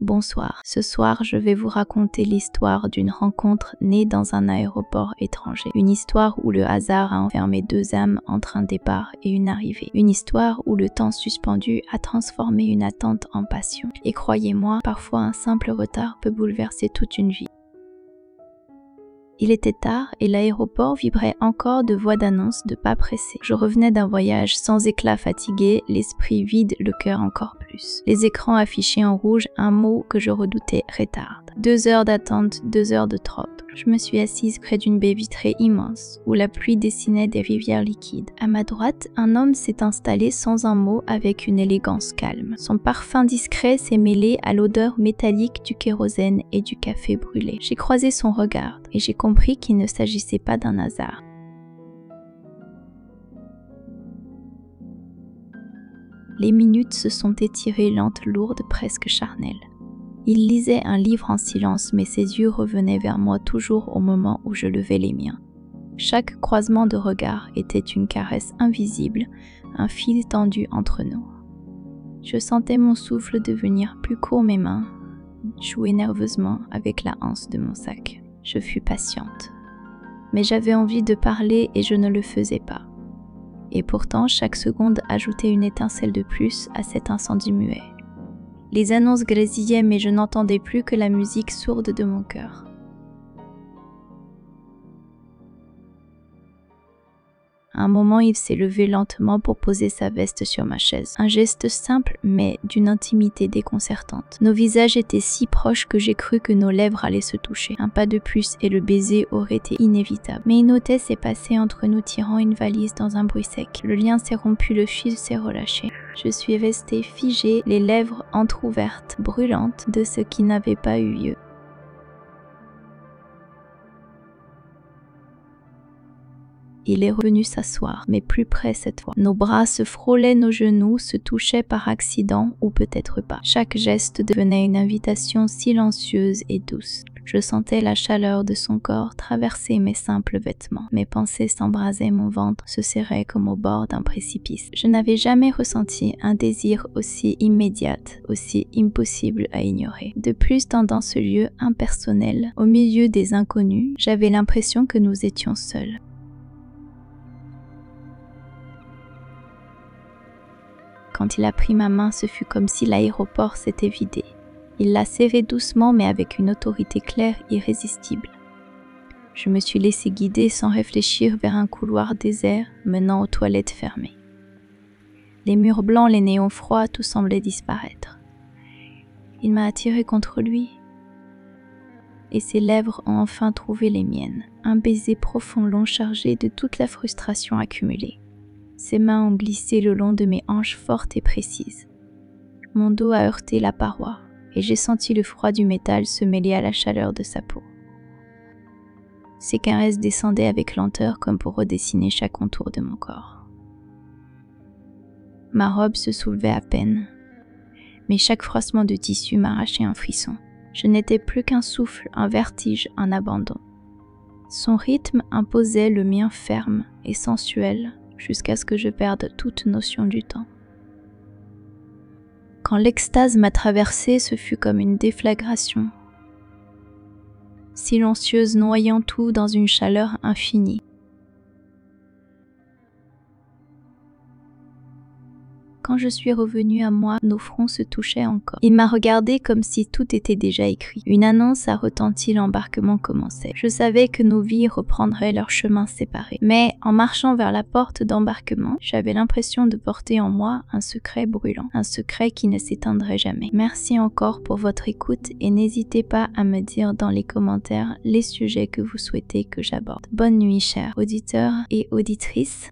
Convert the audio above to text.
Bonsoir. Ce soir, je vais vous raconter l'histoire d'une rencontre née dans un aéroport étranger. Une histoire où le hasard a enfermé deux âmes entre un départ et une arrivée. Une histoire où le temps suspendu a transformé une attente en passion. Et croyez-moi, parfois un simple retard peut bouleverser toute une vie. Il était tard et l'aéroport vibrait encore de voix d'annonce de pas pressés. Je revenais d'un voyage sans éclat fatigué, l'esprit vide, le cœur encore plus. Les écrans affichaient en rouge un mot que je redoutais, retard. 2 heures d'attente, 2 heures de trop. Je me suis assise près d'une baie vitrée immense, où la pluie dessinait des rivières liquides. À ma droite, un homme s'est installé sans un mot avec une élégance calme. Son parfum discret s'est mêlé à l'odeur métallique du kérosène et du café brûlé. J'ai croisé son regard et j'ai compris qu'il ne s'agissait pas d'un hasard. Les minutes se sont étirées lentes, lourdes, presque charnelles. Il lisait un livre en silence, mais ses yeux revenaient vers moi toujours au moment où je levais les miens. Chaque croisement de regard était une caresse invisible, un fil tendu entre nous. Je sentais mon souffle devenir plus court, mes mains jouaient nerveusement avec la anse de mon sac. Je fus patiente. Mais j'avais envie de parler et je ne le faisais pas. Et pourtant, chaque seconde ajoutait une étincelle de plus à cet incendie muet. Les annonces grésillaient, mais je n'entendais plus que la musique sourde de mon cœur. À un moment, il s'est levé lentement pour poser sa veste sur ma chaise. Un geste simple, mais d'une intimité déconcertante. Nos visages étaient si proches que j'ai cru que nos lèvres allaient se toucher. Un pas de plus et le baiser aurait été inévitable. Mais une hôtesse s'est passée entre nous tirant une valise dans un bruit sec. Le lien s'est rompu, le fil s'est relâché. Je suis restée figée, les lèvres entr'ouvertes, brûlantes de ce qui n'avait pas eu lieu. Il est revenu s'asseoir, mais plus près cette fois. Nos bras se frôlaient nos genoux, se touchaient par accident ou peut-être pas. Chaque geste devenait une invitation silencieuse et douce. Je sentais la chaleur de son corps traverser mes simples vêtements. Mes pensées s'embrasaient, mon ventre se serrait comme au bord d'un précipice. Je n'avais jamais ressenti un désir aussi immédiat, aussi impossible à ignorer. De plus, dans ce lieu impersonnel, au milieu des inconnus, j'avais l'impression que nous étions seuls. Quand il a pris ma main, ce fut comme si l'aéroport s'était vidé. Il l'a serrée doucement, mais avec une autorité claire, irrésistible. Je me suis laissée guider sans réfléchir vers un couloir désert menant aux toilettes fermées. Les murs blancs, les néons froids, tout semblait disparaître. Il m'a attirée contre lui, et ses lèvres ont enfin trouvé les miennes. Un baiser profond, long, chargé de toute la frustration accumulée. Ses mains ont glissé le long de mes hanches fortes et précises. Mon dos a heurté la paroi et j'ai senti le froid du métal se mêler à la chaleur de sa peau. Ses caresses descendaient avec lenteur comme pour redessiner chaque contour de mon corps. Ma robe se soulevait à peine, mais chaque froissement de tissu m'arrachait un frisson. Je n'étais plus qu'un souffle, un vertige, un abandon. Son rythme imposait le mien ferme et sensuel, jusqu'à ce que je perde toute notion du temps. Quand l'extase m'a traversée, ce fut comme une déflagration, silencieuse, noyant tout dans une chaleur infinie. Quand je suis revenue à moi, nos fronts se touchaient encore. Il m'a regardé comme si tout était déjà écrit. Une annonce a retenti, l'embarquement commençait. Je savais que nos vies reprendraient leur chemin séparés. Mais en marchant vers la porte d'embarquement, j'avais l'impression de porter en moi un secret brûlant, un secret qui ne s'éteindrait jamais. Merci encore pour votre écoute et n'hésitez pas à me dire dans les commentaires les sujets que vous souhaitez que j'aborde. Bonne nuit, chers auditeurs et auditrices.